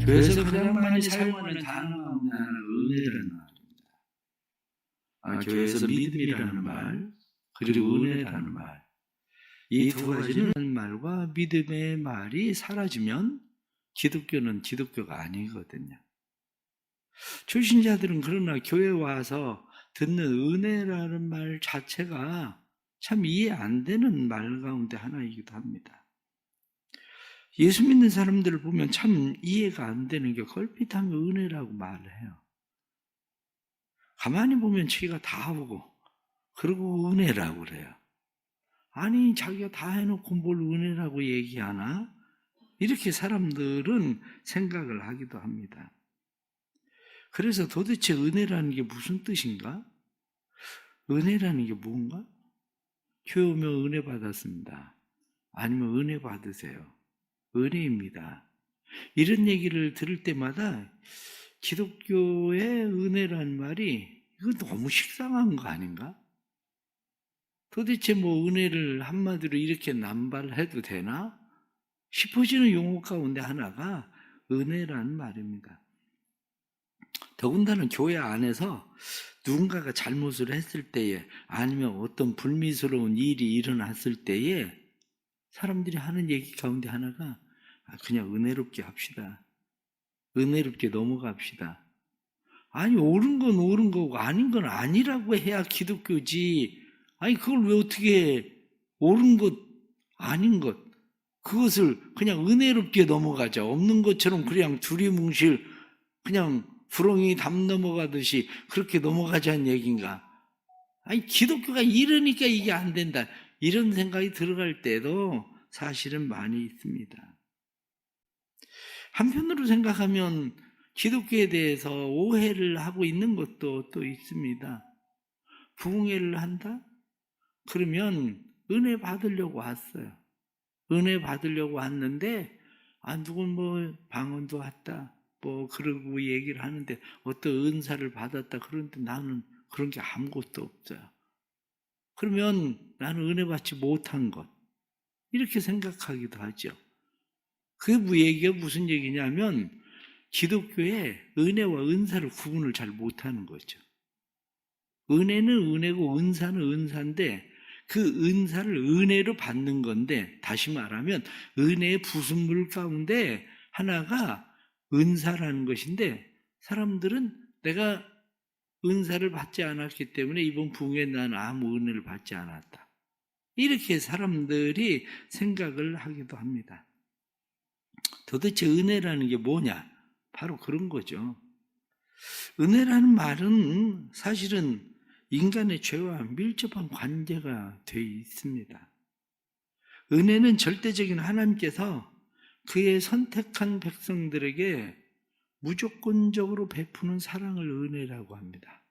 교회에서 가장 많이 사용하는 단어 가운데 하나가 은혜라는 말입니다. 교회에서 믿음이라는 말, 그리고 은혜라는 말, 이 두 가지는 말과 믿음의 말이 사라지면 기독교는 기독교가 아니거든요. 출신자들은 그러나 교회 와서 듣는 은혜라는 말 자체가 참 이해 안 되는 말 가운데 하나이기도 합니다. 예수 믿는 사람들을 보면 참 이해가 안 되는 게 걸핏하면 은혜라고 말을 해요. 가만히 보면 지가 다 하고 그러고 은혜라고 그래요. 아니 자기가 다 해놓고 뭘 은혜라고 얘기하나? 이렇게 사람들은 생각을 하기도 합니다. 그래서 도대체 은혜라는 게 무슨 뜻인가? 은혜라는 게 뭔가? 교회 오면 은혜 받았습니다. 아니면 은혜 받으세요. 은혜입니다. 이런 얘기를 들을 때마다 기독교의 은혜란 말이 이거 너무 식상한 거 아닌가? 도대체 뭐 은혜를 한마디로 이렇게 남발해도 되나? 싶어지는 용어 가운데 하나가 은혜란 말입니다. 더군다나 교회 안에서 누군가가 잘못을 했을 때에 아니면 어떤 불미스러운 일이 일어났을 때에 사람들이 하는 얘기 가운데 하나가 그냥 은혜롭게 합시다. 은혜롭게 넘어갑시다. 아니 옳은 건 옳은 거고 아닌 건 아니라고 해야 기독교지. 아니 그걸 왜 어떻게 옳은 것 아닌 것 그것을 그냥 은혜롭게 넘어가자. 없는 것처럼 그냥 두리뭉실 그냥 부렁이 담 넘어가듯이 그렇게 넘어가자는 얘기인가? 아니 기독교가 이러니까 이게 안 된다. 이런 생각이 들어갈 때도 사실은 많이 있습니다. 한편으로 생각하면 기독교에 대해서 오해를 하고 있는 것도 또 있습니다. 부흥회를 한다? 그러면 은혜 받으려고 왔어요. 은혜 받으려고 왔는데 누군 뭐 방언도 왔다. 뭐 그러고 얘기를 하는데 어떤 은사를 받았다. 그런데 나는 그런 게 아무것도 없어요. 그러면 나는 은혜 받지 못한 것. 이렇게 생각하기도 하죠. 그 얘기가 무슨 얘기냐면 기독교에 은혜와 은사를 구분을 잘 못하는 거죠. 은혜는 은혜고 은사는 은사인데 그 은사를 은혜로 받는 건데 다시 말하면 은혜의 부순물 가운데 하나가 은사라는 것인데 사람들은 내가 은사를 받지 않았기 때문에 이번 부흥에 난 아무 은혜를 받지 않았다. 이렇게 사람들이 생각을 하기도 합니다. 도대체 은혜라는 게 뭐냐? 바로 그런 거죠. 은혜라는 말은 사실은 인간의 죄와 밀접한 관계가 되어 있습니다. 은혜는 절대적인 하나님께서 그의 선택한 백성들에게 무조건적으로 베푸는 사랑을 은혜라고 합니다.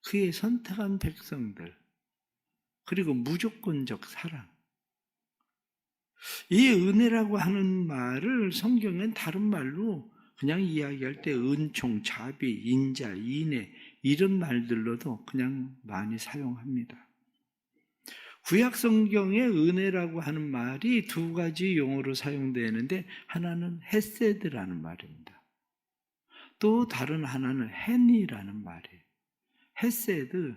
그의 선택한 백성들, 그리고 무조건적 사랑. 이 은혜라고 하는 말을 성경은 다른 말로 그냥 이야기할 때 은총, 자비, 인자, 인애 이런 말들로도 그냥 많이 사용합니다. 구약 성경의 은혜라고 하는 말이 두 가지 용어로 사용되는데 하나는 헤세드라는 말입니다. 또 다른 하나는 헨이라는 말이에요. 헤세드,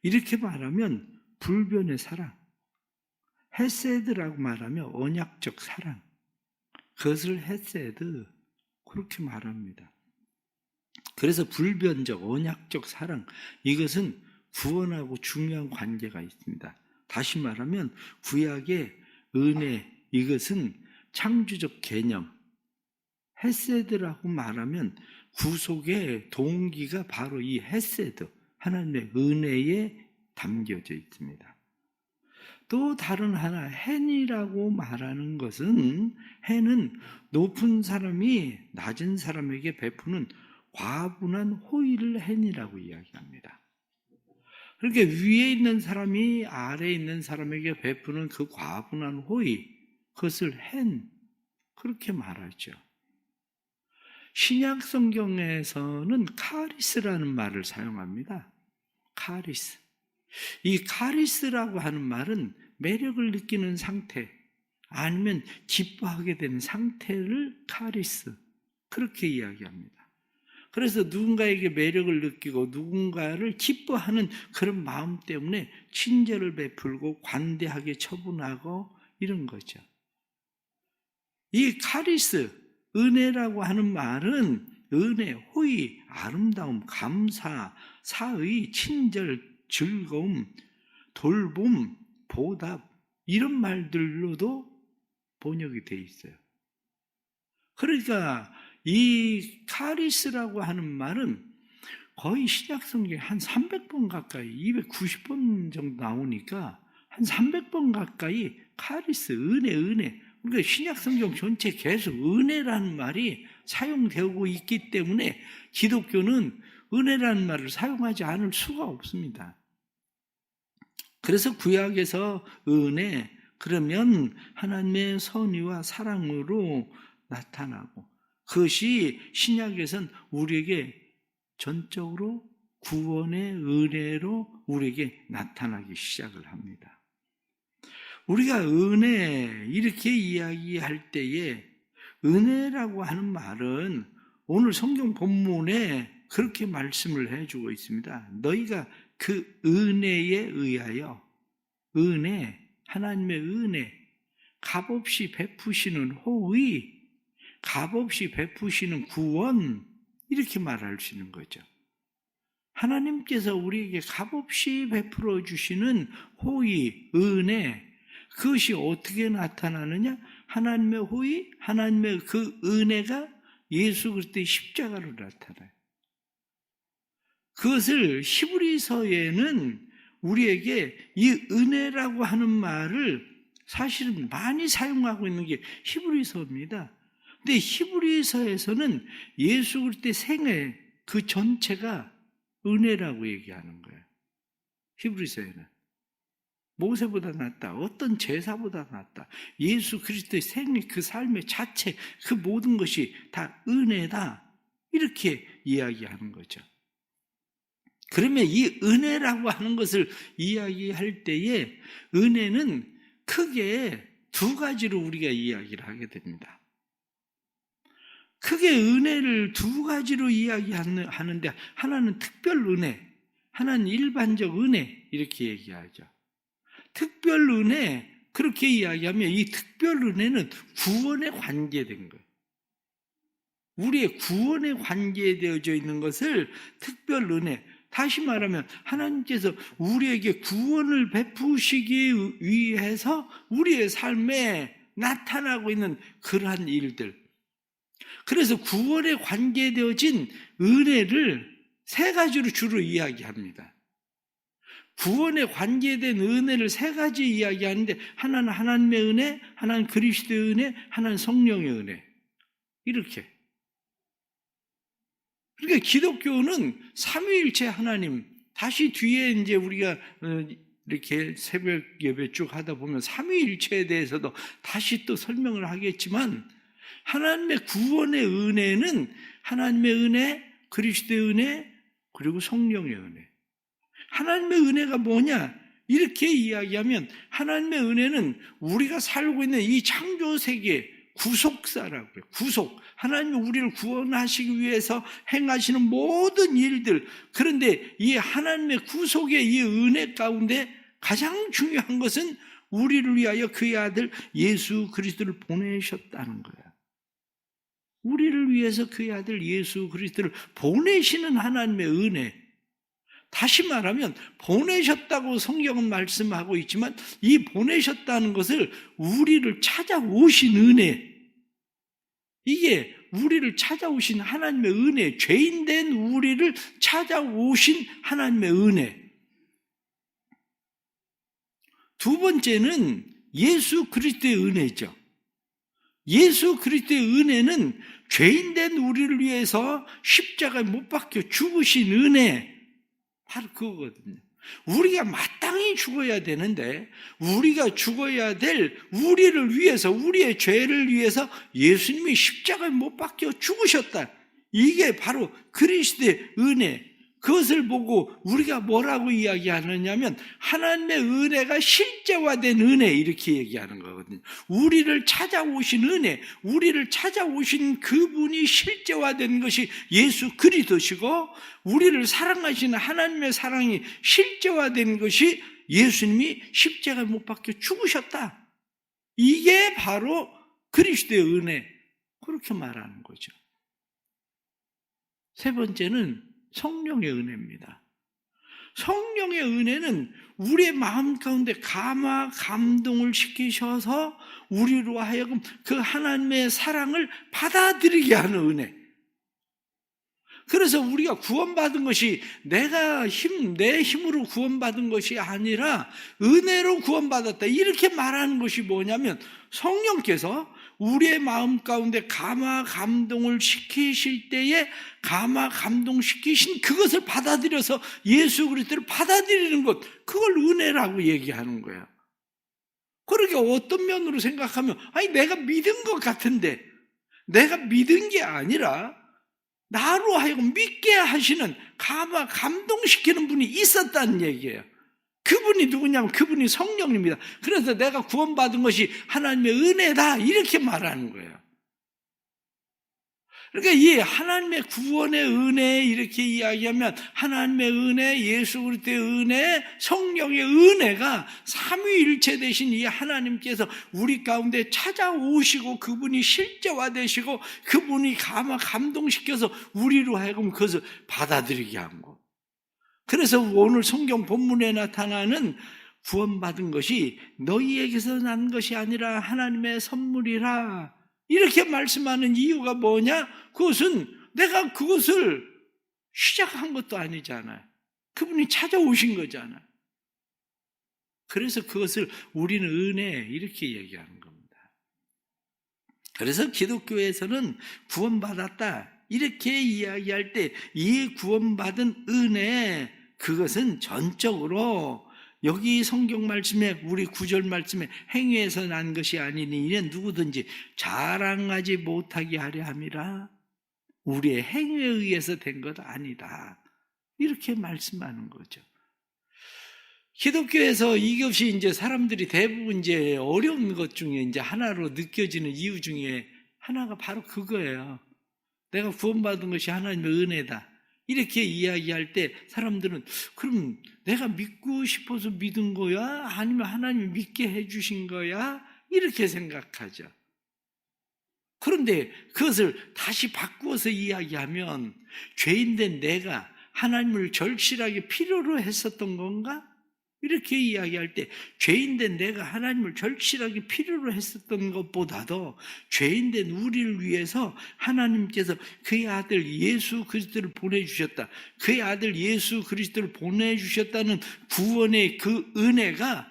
이렇게 말하면 불변의 사랑. 헤세드라고 말하면 언약적 사랑. 그것을 헤세드 그렇게 말합니다. 그래서 불변적 언약적 사랑, 이것은 구원하고 중요한 관계가 있습니다. 다시 말하면 구약의 은혜, 이것은 창조적 개념. 헤세드라고 말하면 구속의 동기가 바로 이 헤세드, 하나님의 은혜에 담겨져 있습니다. 또 다른 하나 헨이라고 말하는 것은 헨은 높은 사람이 낮은 사람에게 베푸는 과분한 호의를 헨이라고 이야기합니다. 그렇게 위에 있는 사람이 아래에 있는 사람에게 베푸는 그 과분한 호의, 그것을 헨 그렇게 말하죠. 신약 성경에서는 카리스라는 말을 사용합니다. 카리스. 이 카리스라고 하는 말은 매력을 느끼는 상태 아니면 기뻐하게 되는 상태를 카리스 그렇게 이야기합니다. 그래서 누군가에게 매력을 느끼고 누군가를 기뻐하는 그런 마음 때문에 친절을 베풀고 관대하게 처분하고 이런 거죠. 이 카리스, 은혜라고 하는 말은 은혜, 호의, 아름다움, 감사, 사의, 친절, 즐거움, 돌봄, 보답 이런 말들로도 번역이 돼 있어요. 그러니까 이 카리스라고 하는 말은 거의 신약성경에 한 300번 가까이 290번 정도 나오니까 한 300번 가까이 카리스, 은혜 그러니까 신약성경 전체 계속 은혜라는 말이 사용되고 있기 때문에 기독교는 은혜라는 말을 사용하지 않을 수가 없습니다. 그래서 구약에서 은혜 그러면 하나님의 선의와 사랑으로 나타나고 그것이 신약에서는 우리에게 전적으로 구원의 은혜로 우리에게 나타나기 시작을 합니다. 우리가 은혜 이렇게 이야기할 때에 은혜라고 하는 말은 오늘 성경 본문에 그렇게 말씀을 해주고 있습니다. 너희가 그 은혜에 의하여 은혜, 하나님의 은혜, 값없이 베푸시는 호의, 값없이 베푸시는 구원 이렇게 말할 수 있는 거죠. 하나님께서 우리에게 값없이 베풀어 주시는 호의, 은혜 그것이 어떻게 나타나느냐? 하나님의 호의, 하나님의 그 은혜가 예수 그리스도의 십자가로 나타나요. 그것을 히브리서에는 우리에게 이 은혜라고 하는 말을 사실은 많이 사용하고 있는 게 히브리서입니다. 근데 히브리서에서는 예수 그리스도의 생애 그 전체가 은혜라고 얘기하는 거예요. 히브리서에는 모세보다 낫다, 어떤 제사보다 낫다, 예수 그리스도의 생애 그 삶의 자체 그 모든 것이 다 은혜다 이렇게 이야기하는 거죠. 그러면 이 은혜라고 하는 것을 이야기할 때에 은혜는 크게 두 가지로 우리가 이야기를 하게 됩니다. 크게 은혜를 두 가지로 이야기하는데 하나는 특별 은혜, 하나는 일반적 은혜 이렇게 얘기하죠. 특별 은혜 그렇게 이야기하면 이 특별 은혜는 구원에 관계된 거예요. 우리의 구원에 관계되어져 있는 것을 특별 은혜, 다시 말하면 하나님께서 우리에게 구원을 베푸시기 위해서 우리의 삶에 나타나고 있는 그러한 일들. 그래서 구원에 관계되어진 은혜를 세 가지로 주로 이야기합니다. 구원에 관계된 은혜를 세 가지 이야기하는데 하나는 하나님의 은혜, 하나는 그리스도의 은혜, 하나는 성령의 은혜. 이렇게. 그러니까 기독교는 삼위일체 하나님, 다시 뒤에 이제 우리가 이렇게 새벽 예배 쭉 하다 보면 삼위일체에 대해서도 다시 또 설명을 하겠지만 하나님의 구원의 은혜는 하나님의 은혜, 그리스도의 은혜, 그리고 성령의 은혜. 하나님의 은혜가 뭐냐? 이렇게 이야기하면 하나님의 은혜는 우리가 살고 있는 이 창조 세계 구속사라고 해요. 구속. 하나님이 우리를 구원하시기 위해서 행하시는 모든 일들. 그런데 이 하나님의 구속의 이 은혜 가운데 가장 중요한 것은 우리를 위하여 그의 아들 예수 그리스도를 보내셨다는 거예요. 우리를 위해서 그의 아들 예수 그리스도를 보내시는 하나님의 은혜. 다시 말하면 보내셨다고 성경은 말씀하고 있지만 이 보내셨다는 것을 우리를 찾아오신 은혜, 이게 우리를 찾아오신 하나님의 은혜, 죄인된 우리를 찾아오신 하나님의 은혜. 두 번째는 예수 그리스도의 은혜죠. 예수 그리스도의 은혜는 죄인된 우리를 위해서 십자가에 못 박혀 죽으신 은혜, 바로 그거거든요. 우리가 마땅히 죽어야 되는데 우리가 죽어야 될 우리를 위해서, 우리의 죄를 위해서 예수님이 십자가에 못 박혀 죽으셨다. 이게 바로 그리스도의 은혜, 그것을 보고 우리가 뭐라고 이야기하느냐면 하나님의 은혜가 실제화된 은혜 이렇게 얘기하는 거거든요. 우리를 찾아오신 은혜, 우리를 찾아오신 그분이 실제화된 것이 예수 그리스도시고 우리를 사랑하시는 하나님의 사랑이 실제화된 것이 예수님이 십자가에 못 박혀 죽으셨다. 이게 바로 그리스도의 은혜, 그렇게 말하는 거죠. 세 번째는 성령의 은혜입니다. 성령의 은혜는 우리의 마음 가운데 감동을 시키셔서 우리로 하여금 그 하나님의 사랑을 받아들이게 하는 은혜. 그래서 우리가 구원받은 것이 내 힘으로 구원받은 것이 아니라 은혜로 구원받았다. 이렇게 말하는 것이 뭐냐면 성령께서 우리의 마음 가운데 감동을 시키실 때에 감동시키신 그것을 받아들여서 예수 그리스도를 받아들이는 것, 그걸 은혜라고 얘기하는 거예요. 그러게 어떤 면으로 생각하면 아니 내가 믿은 것 같은데 내가 믿은 게 아니라 나로 하여금 믿게 하시는 감동시키는 분이 있었다는 얘기예요. 그분이 누구냐면 그분이 성령입니다. 그래서 내가 구원받은 것이 하나님의 은혜다 이렇게 말하는 거예요. 그러니까 이 하나님의 구원의 은혜 이렇게 이야기하면 하나님의 은혜, 예수 그리스도의 은혜, 성령의 은혜가 삼위일체 되신 이 하나님께서 우리 가운데 찾아오시고 그분이 실제화되시고 그분이 감동시켜서 우리로 하여금 그것을 받아들이게 한 것. 그래서 오늘 성경 본문에 나타나는 구원받은 것이 너희에게서 난 것이 아니라 하나님의 선물이라 이렇게 말씀하는 이유가 뭐냐? 그것은 내가 그것을 시작한 것도 아니잖아요. 그분이 찾아오신 거잖아요. 그래서 그것을 우리는 은혜 이렇게 얘기하는 겁니다. 그래서 기독교에서는 구원받았다 이렇게 이야기할 때 이 구원받은 은혜 그것은 전적으로 여기 성경 말씀에 우리 9절 말씀에 행위에서 난 것이 아니니 이는 누구든지 자랑하지 못하게 하려 함이라. 우리의 행위에 의해서 된 것 아니다. 이렇게 말씀하는 거죠. 기독교에서 이것이 이제 사람들이 대부분 이제 어려운 것 중에 이제 하나로 느껴지는 이유 중에 하나가 바로 그거예요. 내가 구원받은 것이 하나님의 은혜다. 이렇게 이야기할 때 사람들은 그럼 내가 믿고 싶어서 믿은 거야? 아니면 하나님이 믿게 해주신 거야? 이렇게 생각하죠. 그런데 그것을 다시 바꾸어서 이야기하면 죄인된 내가 하나님을 절실하게 필요로 했었던 건가? 이렇게 이야기할 때 죄인된 내가 하나님을 절실하게 필요로 했었던 것보다도 죄인된 우리를 위해서 하나님께서 그의 아들 예수 그리스도를 보내주셨다. 그의 아들 예수 그리스도를 보내주셨다는 구원의 그 은혜가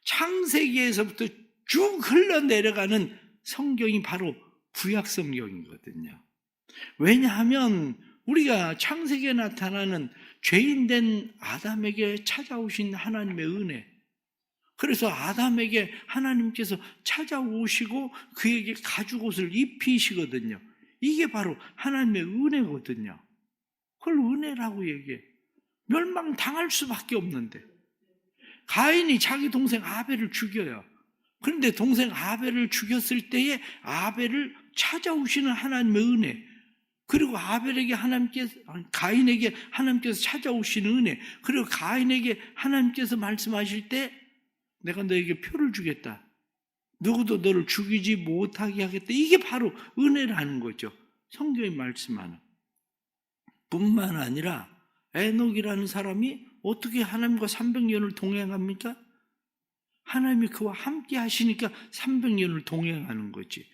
창세기에서부터 쭉 흘러내려가는 성경이 바로 구약 성경이거든요. 왜냐하면 우리가 창세기에 나타나는 죄인된 아담에게 찾아오신 하나님의 은혜, 그래서 아담에게 하나님께서 찾아오시고 그에게 가죽옷을 입히시거든요. 이게 바로 하나님의 은혜거든요. 그걸 은혜라고 얘기해. 멸망당할 수밖에 없는데 가인이 자기 동생 아벨을 죽여요. 그런데 동생 아벨을 죽였을 때에 아벨을 찾아오시는 하나님의 은혜, 그리고 가인에게 하나님께서 찾아오시는 은혜, 그리고 가인에게 하나님께서 말씀하실 때 내가 너에게 표를 주겠다. 누구도 너를 죽이지 못하게 하겠다. 이게 바로 은혜라는 거죠. 성경이 말씀하는. 뿐만 아니라 에녹이라는 사람이 어떻게 하나님과 300년을 동행합니까? 하나님이 그와 함께 하시니까 300년을 동행하는 거지.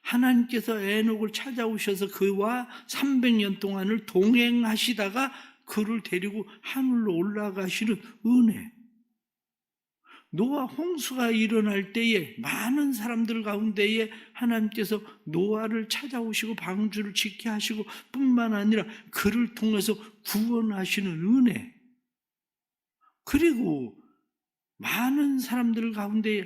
하나님께서 에녹을 찾아오셔서 그와 300년 동안을 동행하시다가 그를 데리고 하늘로 올라가시는 은혜. 노아 홍수가 일어날 때에 많은 사람들 가운데에 하나님께서 노아를 찾아오시고 방주를 짓게 하시고 뿐만 아니라 그를 통해서 구원하시는 은혜. 그리고 많은 사람들 가운데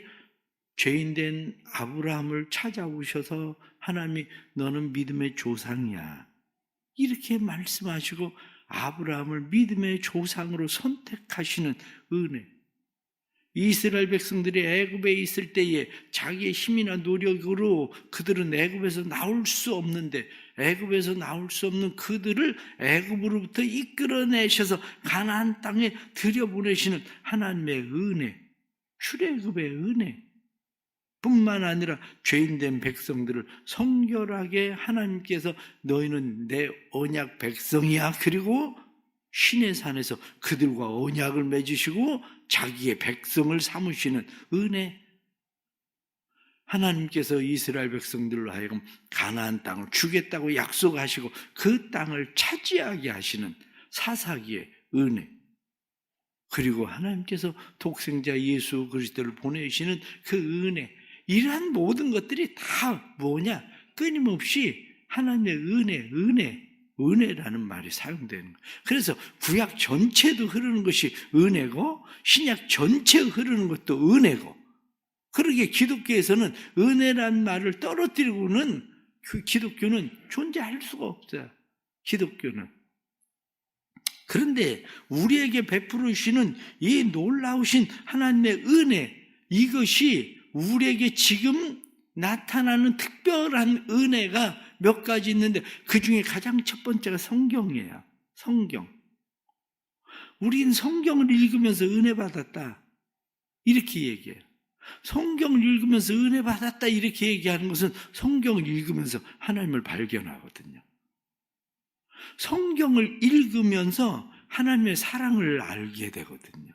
죄인된 아브라함을 찾아오셔서 하나님이 너는 믿음의 조상이야 이렇게 말씀하시고 아브라함을 믿음의 조상으로 선택하시는 은혜. 이스라엘 백성들이 애굽에 있을 때에 자기의 힘이나 노력으로 그들은 애굽에서 나올 수 없는데, 애굽에서 나올 수 없는 그들을 애굽으로부터 이끌어내셔서 가나안 땅에 들여보내시는 하나님의 은혜, 출애굽의 은혜 뿐만 아니라 죄인된 백성들을 성결하게 하나님께서 너희는 내 언약 백성이야, 그리고 신의 산에서 그들과 언약을 맺으시고 자기의 백성을 삼으시는 은혜. 하나님께서 이스라엘 백성들로 하여금 가나안 땅을 주겠다고 약속하시고 그 땅을 차지하게 하시는 사사기의 은혜. 그리고 하나님께서 독생자 예수 그리스도를 보내시는 그 은혜. 이러한 모든 것들이 다 뭐냐? 끊임없이 하나님의 은혜라는 말이 사용되는 거예요. 그래서 구약 전체도 흐르는 것이 은혜고 신약 전체 흐르는 것도 은혜고, 그러기에 기독교에서는 은혜란 말을 떨어뜨리고는 기독교는 존재할 수가 없어요. 기독교는. 그런데 우리에게 베풀어 주시는 이 놀라우신 하나님의 은혜, 이것이 우리에게 지금 나타나는 특별한 은혜가 몇 가지 있는데 그 중에 가장 첫 번째가 성경이에요. 성경. 우린 성경을 읽으면서 은혜 받았다, 이렇게 얘기해요. 성경을 읽으면서 은혜 받았다 이렇게 얘기하는 것은 성경을 읽으면서 하나님을 발견하거든요. 성경을 읽으면서 하나님의 사랑을 알게 되거든요.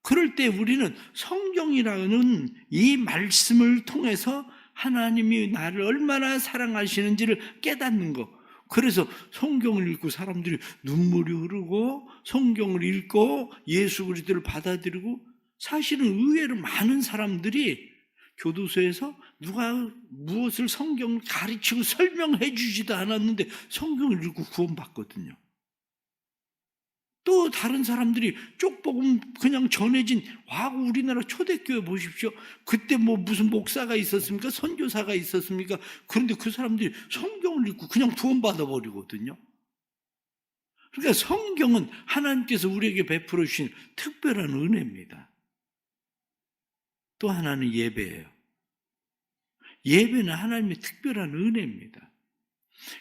그럴 때 우리는 성경이라는 이 말씀을 통해서 하나님이 나를 얼마나 사랑하시는지를 깨닫는 것. 그래서 성경을 읽고 사람들이 눈물이 흐르고 성경을 읽고 예수 그리스도를 받아들이고, 사실은 의외로 많은 사람들이 교도소에서 누가 무엇을 성경을 가르치고 설명해 주지도 않았는데 성경을 읽고 구원받거든요. 또 다른 사람들이 쪽복음 그냥 전해진 과거 우리나라 초대교회 보십시오. 그때 뭐 무슨 목사가 있었습니까? 선교사가 있었습니까? 그런데 그 사람들이 성경을 읽고 그냥 구원받아 버리거든요. 그러니까 성경은 하나님께서 우리에게 베풀어 주신 특별한 은혜입니다. 또 하나는 예배예요. 예배는 하나님의 특별한 은혜입니다.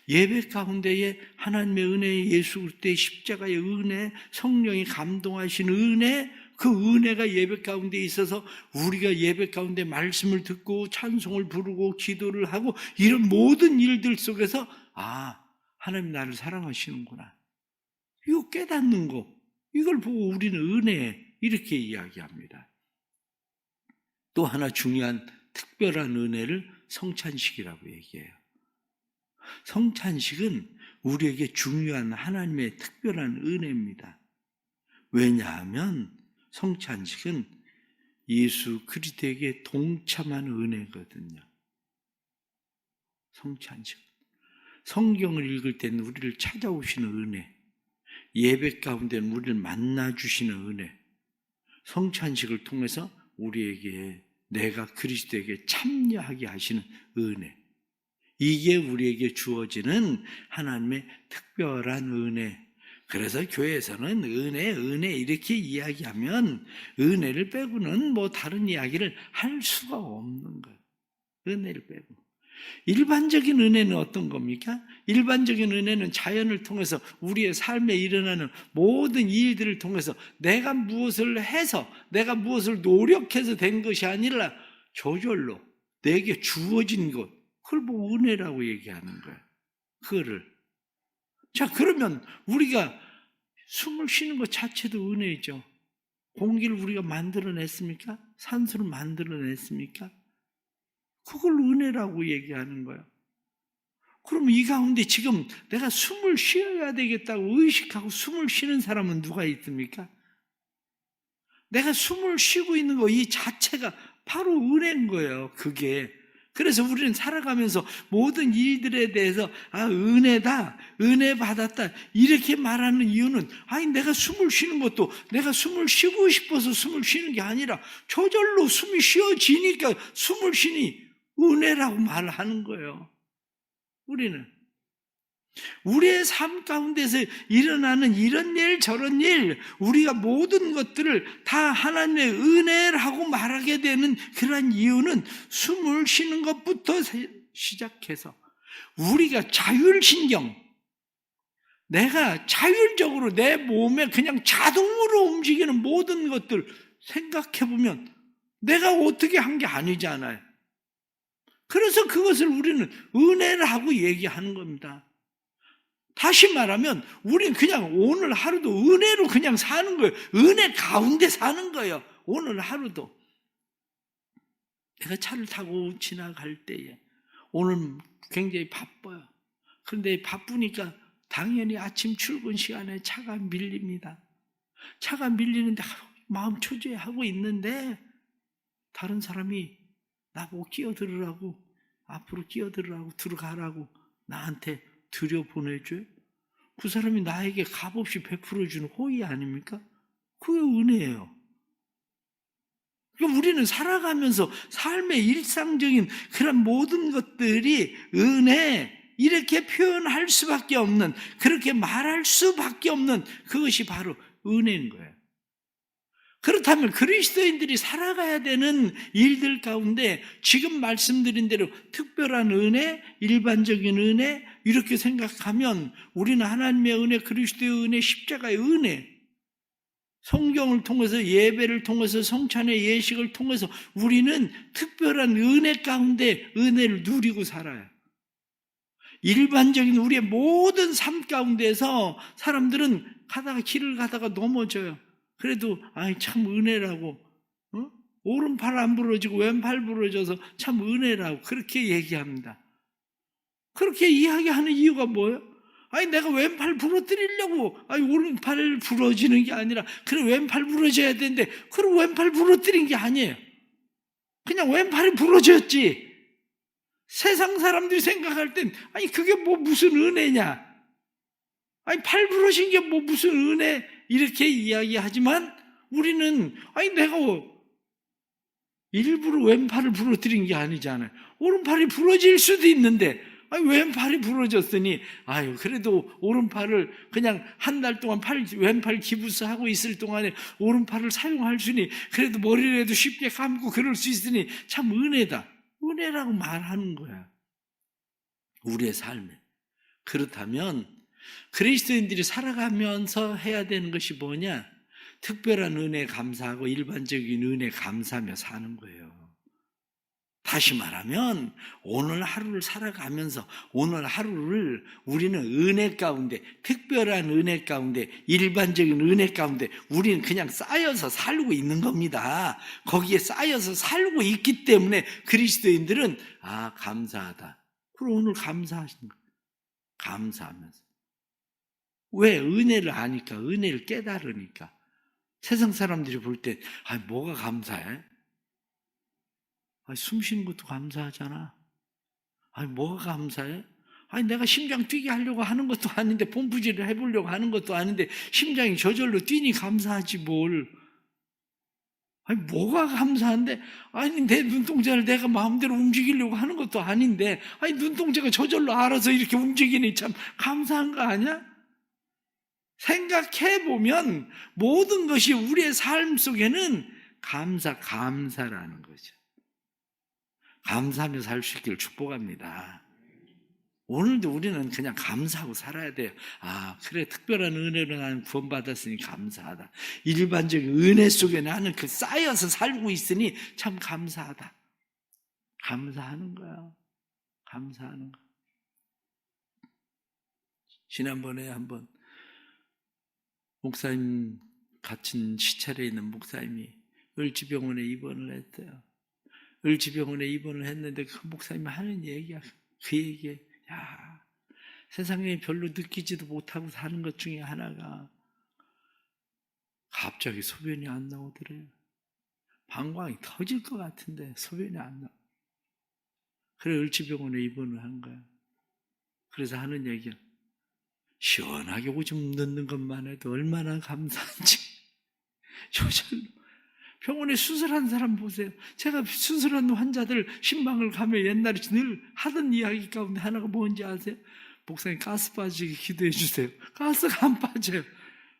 예배 가운데에 하나님의 은혜, 예수 그리스도의 십자가의 은혜, 성령이 감동하신 은혜, 그 은혜가 예배 가운데 있어서 우리가 예배 가운데 말씀을 듣고 찬송을 부르고 기도를 하고 이런 모든 일들 속에서 하나님 나를 사랑하시는구나, 이거 깨닫는 거, 이걸 보고 우리는 은혜, 이렇게 이야기합니다. 또 하나 중요한 특별한 은혜를 성찬식이라고 얘기해요. 성찬식은 우리에게 중요한 하나님의 특별한 은혜입니다. 왜냐하면 성찬식은 예수 그리스도에게 동참한 은혜거든요. 성찬식. 성경을 읽을 때는 우리를 찾아오시는 은혜, 예배 가운데는 우리를 만나주시는 은혜, 성찬식을 통해서 우리에게 내가 그리스도에게 참여하게 하시는 은혜, 이게 우리에게 주어지는 하나님의 특별한 은혜. 그래서 교회에서는 은혜 이렇게 이야기하면 은혜를 빼고는 뭐 다른 이야기를 할 수가 없는 거예요. 은혜를 빼고. 일반적인 은혜는 어떤 겁니까? 일반적인 은혜는 자연을 통해서 우리의 삶에 일어나는 모든 일들을 통해서 내가 무엇을 해서, 내가 무엇을 노력해서 된 것이 아니라 저절로 내게 주어진 것, 그걸 뭐 은혜라고 얘기하는 거예요. 그거를. 자, 그러면 우리가 숨을 쉬는 것 자체도 은혜죠. 공기를 우리가 만들어냈습니까? 산소를 만들어냈습니까? 그걸 은혜라고 얘기하는 거예요. 그럼 이 가운데 지금 내가 숨을 쉬어야 되겠다고 의식하고 숨을 쉬는 사람은 누가 있습니까? 내가 숨을 쉬고 있는 거 이 자체가 바로 은혜인 거예요. 그게. 그래서 우리는 살아가면서 모든 일들에 대해서 은혜다, 은혜 받았다 이렇게 말하는 이유는 내가 숨을 쉬는 것도 내가 숨을 쉬고 싶어서 숨을 쉬는 게 아니라 저절로 숨이 쉬어지니까 숨을 쉬니 은혜라고 말하는 거예요. 우리는. 우리의 삶 가운데서 일어나는 이런 일 저런 일, 우리가 모든 것들을 다 하나님의 은혜라고 말하게 되는 그러한 이유는 숨을 쉬는 것부터 시작해서 우리가 자율신경, 내가 자율적으로 내 몸에 그냥 자동으로 움직이는 모든 것들 생각해보면 내가 어떻게 한 게 아니잖아요. 그래서 그것을 우리는 은혜라고 얘기하는 겁니다. 다시 말하면 우리는 그냥 오늘 하루도 은혜로 그냥 사는 거예요. 은혜 가운데 사는 거예요. 오늘 하루도. 내가 차를 타고 지나갈 때에 오늘 굉장히 바빠요. 그런데 바쁘니까 당연히 아침 출근 시간에 차가 밀립니다. 차가 밀리는데 마음 초조해하고 있는데 다른 사람이 나보고 끼어들으라고, 앞으로 끼어들으라고, 들어가라고 나한테 들여보내줘요. 그 사람이 나에게 값없이 베풀어주는 호의 아닙니까? 그게 은혜예요. 그러니까 우리는 살아가면서 삶의 일상적인 그런 모든 것들이 은혜, 이렇게 표현할 수밖에 없는, 그렇게 말할 수밖에 없는 그것이 바로 은혜인 거예요. 그렇다면 그리스도인들이 살아가야 되는 일들 가운데 지금 말씀드린 대로 특별한 은혜, 일반적인 은혜 이렇게 생각하면 우리는 하나님의 은혜, 그리스도의 은혜, 십자가의 은혜, 성경을 통해서 예배를 통해서 성찬의 예식을 통해서 우리는 특별한 은혜 가운데 은혜를 누리고 살아요. 일반적인 우리의 모든 삶 가운데서 사람들은 길을 가다가 넘어져요. 그래도 참 은혜라고, 오른팔 안 부러지고 왼팔 부러져서 참 은혜라고 그렇게 얘기합니다. 그렇게 이야기하는 이유가 뭐예요? 내가 왼팔 부러뜨리려고 오른팔 부러지는 게 아니라 그래 왼팔 부러져야 되는데 그럼 왼팔 부러뜨린 게 아니에요. 그냥 왼팔이 부러졌지. 세상 사람들이 생각할 땐 그게 뭐 무슨 은혜냐, 팔 부러진 게 뭐 무슨 은혜, 이렇게 이야기하지만 우리는 내가 일부러 왼팔을 부러뜨린 게 아니잖아요. 오른팔이 부러질 수도 있는데 왼팔이 부러졌으니 그래도 오른팔을 그냥 한 달 동안 왼팔 기부스 하고 있을 동안에 오른팔을 사용할 수 있으니 그래도 머리라도 쉽게 감고 그럴 수 있으니 참 은혜다, 은혜라고 말하는 거야, 우리의 삶에. 그렇다면 그리스도인들이 살아가면서 해야 되는 것이 뭐냐? 특별한 은혜에 감사하고 일반적인 은혜에 감사하며 사는 거예요. 다시 말하면 오늘 하루를 살아가면서 오늘 하루를 우리는 은혜 가운데, 특별한 은혜 가운데, 일반적인 은혜 가운데 우리는 그냥 쌓여서 살고 있는 겁니다. 거기에 쌓여서 살고 있기 때문에 그리스도인들은 감사하다. 그럼 오늘 감사하신 거예요. 감사하면서. 왜? 은혜를 아니까, 은혜를 깨달으니까. 세상 사람들이 볼 때 뭐가 감사해? 숨 쉬는 것도 감사하잖아. 뭐가 감사해? 내가 심장 뛰게 하려고 하는 것도 아닌데, 펌프질을 해보려고 하는 것도 아닌데 심장이 저절로 뛰니 감사하지 뭘. 뭐가 감사한데? 내 눈동자를 내가 마음대로 움직이려고 하는 것도 아닌데 눈동자가 저절로 알아서 이렇게 움직이니 참 감사한 거 아니야? 생각해보면 모든 것이 우리의 삶 속에는 감사라는 거죠. 감사하며 살 수 있기를 축복합니다. 오늘도 우리는 그냥 감사하고 살아야 돼요. 그래, 특별한 은혜로 나는 구원받았으니 감사하다. 일반적인 은혜 속에 나는 쌓여서 살고 있으니 참 감사하다. 감사하는 거야. 감사하는 거야. 지난번에 한번 목사님, 갇힌 시찰에 있는 목사님이 을지병원에 입원을 했대요. 을지병원에 입원을 했는데 그 목사님이 하는 얘기야. 그 얘기에 세상에 별로 느끼지도 못하고 사는 것 중에 하나가 갑자기 소변이 안 나오더래요. 방광이 터질 것 같은데 소변이 안 나와. 그래 을지병원에 입원을 한 거야. 그래서 하는 얘기야. 시원하게 오줌 넣는 것만 해도 얼마나 감사한지. 저절로. 병원에 수술한 사람 보세요. 제가 수술한 환자들 신방을 가면 옛날에 늘 하던 이야기 가운데 하나가 뭔지 아세요? 목사님 가스 빠지게 기도해 주세요. 가스가 안 빠져요.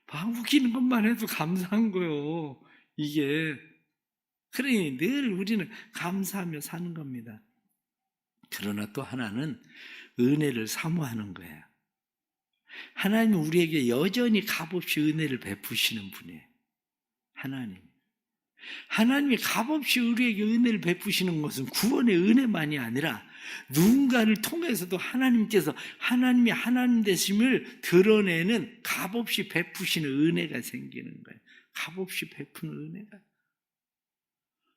막 웃기는 것만 해도 감사한 거요. 이게. 그러니 늘 우리는 감사하며 사는 겁니다. 그러나 또 하나는 은혜를 사모하는 거예요. 하나님은 우리에게 여전히 값없이 은혜를 베푸시는 분이에요. 하나님이 값없이 우리에게 은혜를 베푸시는 것은 구원의 은혜만이 아니라 누군가를 통해서도 하나님께서 하나님이 하나님 되심을 드러내는 값없이 베푸시는 은혜가 생기는 거예요. 값없이 베푸는 은혜가.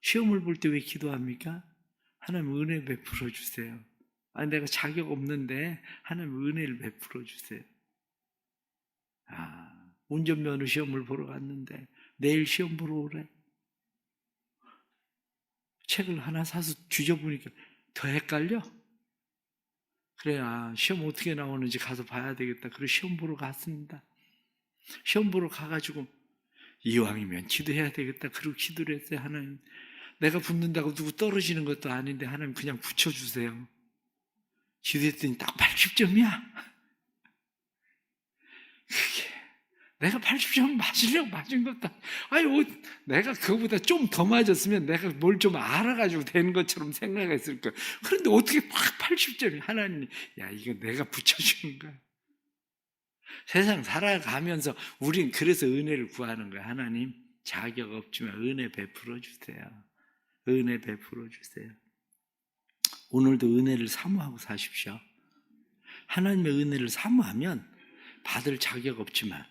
시험을 볼 때 왜 기도합니까? 하나님 은혜 베풀어 주세요. 내가 자격 없는데 하나님 은혜를 베풀어 주세요. 운전면허 시험을 보러 갔는데 내일 시험 보러 오래. 책을 하나 사서 뒤져보니까 더 헷갈려? 그래, 시험 어떻게 나오는지 가서 봐야 되겠다. 그리고 시험 보러 갔습니다. 시험 보러 가가지고 이왕이면 기도해야 되겠다. 그리고 기도를 했어요. 하나님, 내가 붙는다고 누구 떨어지는 것도 아닌데 하나님 그냥 붙여주세요. 기도했더니 딱 80점이야. 그게 내가 80점 맞으려고 맞은 것도 내가 그거보다 좀 더 맞았으면 내가 뭘 좀 알아가지고 되는 것처럼 생각했을 거야. 그런데 어떻게 막 80점이 하나님, 이거 내가 붙여주는 거야. 세상 살아가면서 우린 그래서 은혜를 구하는 거야. 하나님, 자격 없지만 은혜 베풀어 주세요. 은혜 베풀어 주세요. 오늘도 은혜를 사모하고 사십시오. 하나님의 은혜를 사모하면 받을 자격 없지만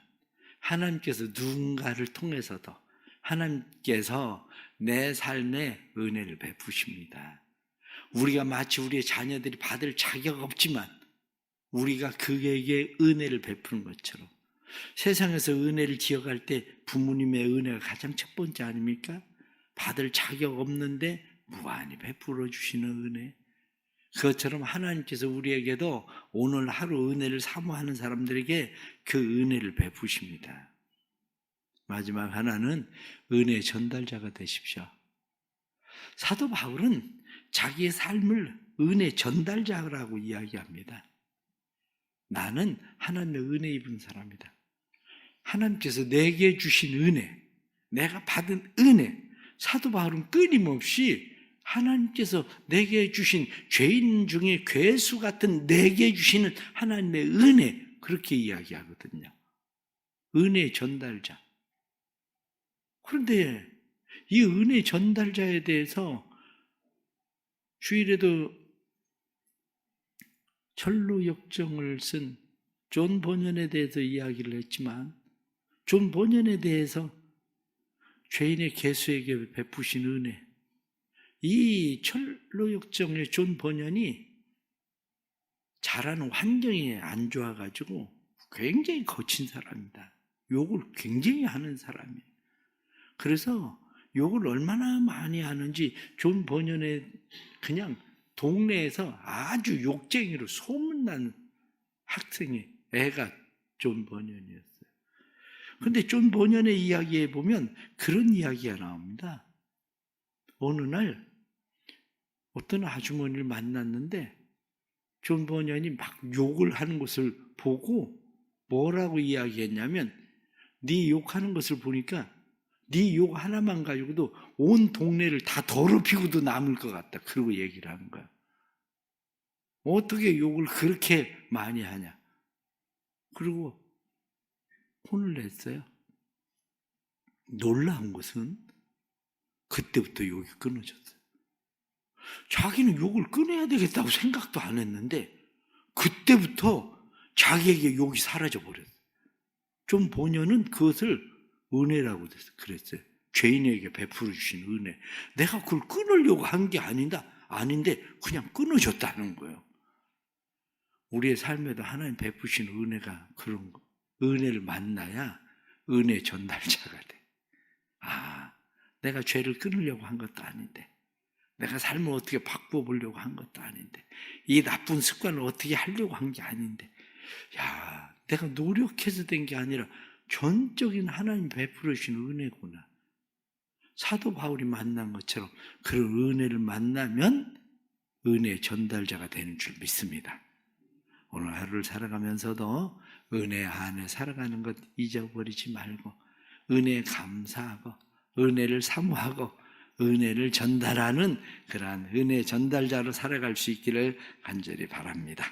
하나님께서 누군가를 통해서도 하나님께서 내 삶에 은혜를 베푸십니다. 우리가 마치 우리의 자녀들이 받을 자격 없지만 우리가 그에게 은혜를 베푸는 것처럼 세상에서 은혜를 기억할 때 부모님의 은혜가 가장 첫 번째 아닙니까? 받을 자격 없는데 무한히 베풀어 주시는 은혜. 그것처럼 하나님께서 우리에게도 오늘 하루 은혜를 사모하는 사람들에게 그 은혜를 베푸십니다. 마지막 하나는 은혜의 전달자가 되십시오. 사도 바울은 자기의 삶을 은혜 전달자라고 이야기합니다. 나는 하나님의 은혜 입은 사람이다. 하나님께서 내게 주신 은혜, 내가 받은 은혜, 사도 바울은 끊임없이 하나님께서 내게 주신 죄인 중에 괴수 같은 내게 주시는 하나님의 은혜, 그렇게 이야기하거든요. 은혜의 전달자. 그런데 이 은혜 전달자에 대해서 주일에도 철로 역정을 쓴 존 버년에 대해서 이야기를 했지만 존 버년에 대해서 죄인의 괴수에게 베푸신 은혜, 이 철로 역정의 존 버년이 자라는 환경이 안 좋아가지고 굉장히 거친 사람이다. 욕을 굉장히 하는 사람이에요. 그래서 욕을 얼마나 많이 하는지 존 버년의 그냥 동네에서 아주 욕쟁이로 소문난 학생이 애가 존 버년이었어요. 그런데 존 버년의 이야기에 보면 그런 이야기가 나옵니다. 어느 날 어떤 아주머니를 만났는데 존 버년이 막 욕을 하는 것을 보고 뭐라고 이야기했냐면 네 욕하는 것을 보니까 네 욕 하나만 가지고도 온 동네를 다 더럽히고도 남을 것 같다. 그러고 얘기를 하는 거야. 어떻게 욕을 그렇게 많이 하냐. 그리고 혼을 냈어요. 놀라운 것은 그때부터 욕이 끊어졌어요. 자기는 욕을 끊어야 되겠다고 생각도 안 했는데 그때부터 자기에게 욕이 사라져버렸어요. 좀 보면은 그것을 은혜라고 그랬어요. 죄인에게 베풀어 주신 은혜. 내가 그걸 끊으려고 한 게 아닌데 그냥 끊어졌다는 거예요. 우리의 삶에도 하나님 베푸신 은혜가 그런 거. 은혜를 만나야 은혜 전달자가 돼. 내가 죄를 끊으려고 한 것도 아닌데, 내가 삶을 어떻게 바꿔보려고 한 것도 아닌데, 이 나쁜 습관을 어떻게 하려고 한 게 아닌데, 내가 노력해서 된 게 아니라 전적인 하나님 베풀어 주신 은혜구나. 사도 바울이 만난 것처럼 그런 은혜를 만나면 은혜의 전달자가 되는 줄 믿습니다. 오늘 하루를 살아가면서도 은혜 안에 살아가는 것 잊어버리지 말고 은혜에 감사하고 은혜를 사모하고 은혜를 전달하는 그러한 은혜 전달자로 살아갈 수 있기를 간절히 바랍니다.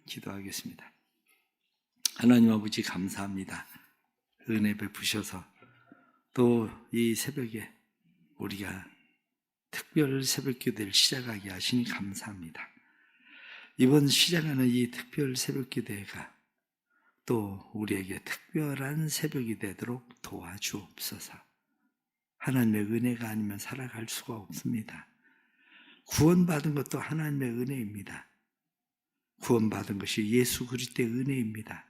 기도하겠습니다. 하나님 아버지 감사합니다. 은혜 베푸셔서 또 이 새벽에 우리가 특별 새벽기도를 시작하게 하시니 감사합니다. 이번 시작하는 이 특별 새벽기도가 또 우리에게 특별한 새벽이 되도록 도와주옵소서. 하나님의 은혜가 아니면 살아갈 수가 없습니다. 구원받은 것도 하나님의 은혜입니다. 구원받은 것이 예수 그리스도의 은혜입니다.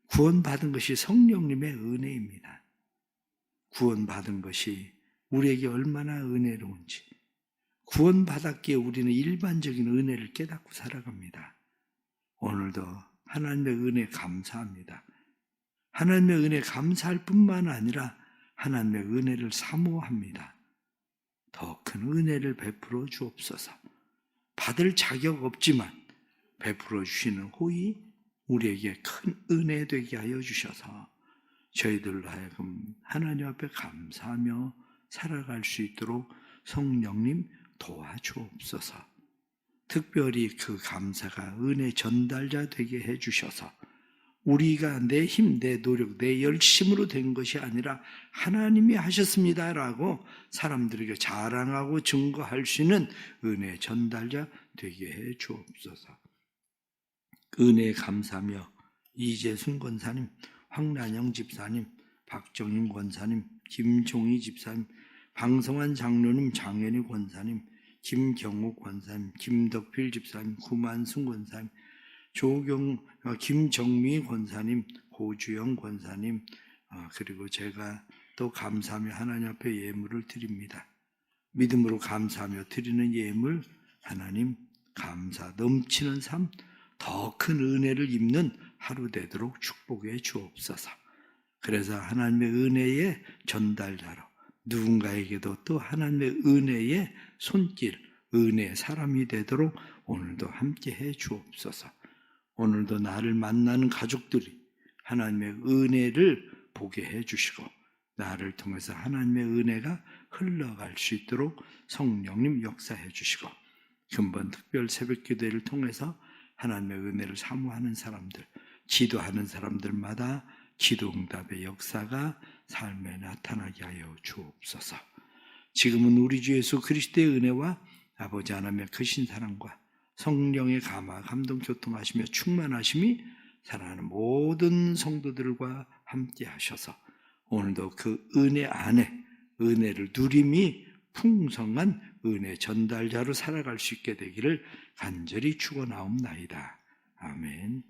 구원받은 것이 성령님의 은혜입니다. 구원받은 것이 우리에게 얼마나 은혜로운지, 구원받았기에 우리는 일반적인 은혜를 깨닫고 살아갑니다. 오늘도 하나님의 은혜 감사합니다. 하나님의 은혜 감사할 뿐만 아니라 하나님의 은혜를 사모합니다. 더 큰 은혜를 베풀어 주옵소서. 받을 자격 없지만 베풀어 주시는 호의 우리에게 큰 은혜 되게 하여 주셔서 저희들로 하여금 하나님 앞에 감사하며 살아갈 수 있도록 성령님 도와주옵소서. 특별히 그 감사가 은혜 전달자 되게 해주셔서 우리가 내 힘, 내 노력, 내 열심으로 된 것이 아니라 하나님이 하셨습니다라고 사람들에게 자랑하고 증거할 수 있는 은혜 전달자 되게 해 주옵소서. 은혜에 감사하며 이재순 권사님, 황란영 집사님, 박정인 권사님, 김종희 집사님, 방성환 장로님, 장현희 권사님, 김경욱 권사님, 김덕필 집사님, 구만순 권사님, 김정미 권사님, 고주영 권사님, 그리고 제가 또 감사하며 하나님 앞에 예물을 드립니다. 믿음으로 감사하며 드리는 예물, 하나님 감사 넘치는 삶, 더 큰 은혜를 입는 하루 되도록 축복해 주옵소서. 그래서 하나님의 은혜의 전달자로 누군가에게도 또 하나님의 은혜의 손길, 은혜의 사람이 되도록 오늘도 함께 해 주옵소서. 오늘도 나를 만나는 가족들이 하나님의 은혜를 보게 해 주시고 나를 통해서 하나님의 은혜가 흘러갈 수 있도록 성령님 역사해 주시고 금번 특별 새벽기도를 통해서 하나님의 은혜를 사모하는 사람들, 기도하는 사람들마다 기도응답의 역사가 삶에 나타나게 하여 주옵소서. 지금은 우리 주 예수 그리스도의 은혜와 아버지 하나님의 크신 사랑과 성령의 감화, 감동, 교통하시며 충만하심이 사랑하는 모든 성도들과 함께 하셔서 오늘도 그 은혜 안에 은혜를 누림이 풍성한 은혜 전달자로 살아갈 수 있게 되기를 간절히 축원하옵나이다. 아멘.